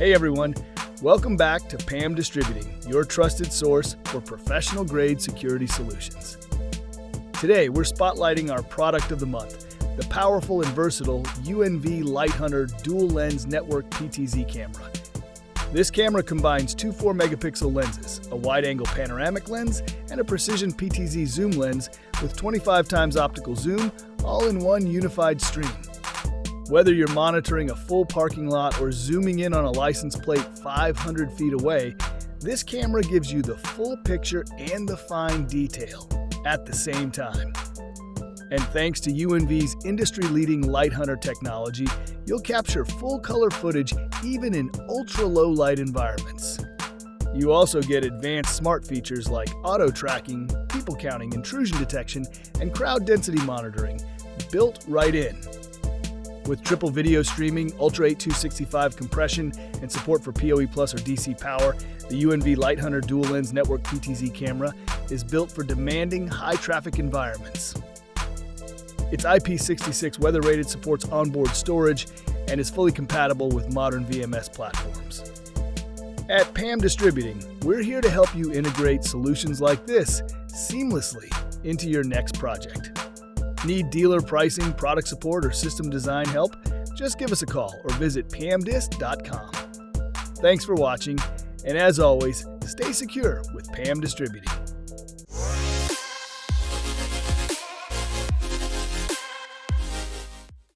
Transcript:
Hey everyone, welcome back to PAM Distributing, your trusted source for professional-grade security solutions. Today, we're spotlighting our product of the month, the powerful and versatile UNV LightHunter dual-lens network PTZ camera. This camera combines two 4-megapixel lenses, a wide-angle panoramic lens, and a precision PTZ zoom lens with 25 times optical zoom, all in one unified stream. Whether you're monitoring a full parking lot or zooming in on a license plate 500 feet away, this camera gives you the full picture and the fine detail at the same time. And thanks to UNV's industry-leading LightHunter technology, you'll capture full color footage even in ultra-low light environments. You also get advanced smart features like auto tracking, people counting, intrusion detection, and crowd density monitoring built right in. With triple video streaming, Ultra 8265 compression, and support for PoE Plus or DC power, the UNV LightHunter Dual Lens Network PTZ camera is built for demanding high-traffic environments. It's IP66 weather-rated, supports onboard storage, and is fully compatible with modern VMS platforms. At PAM Distributing, we're here to help you integrate solutions like this seamlessly into your next project. Need dealer pricing, product support, or system design help? Just give us a call or visit pamdist.com. Thanks for watching, and as always, stay secure with PAM Distributing.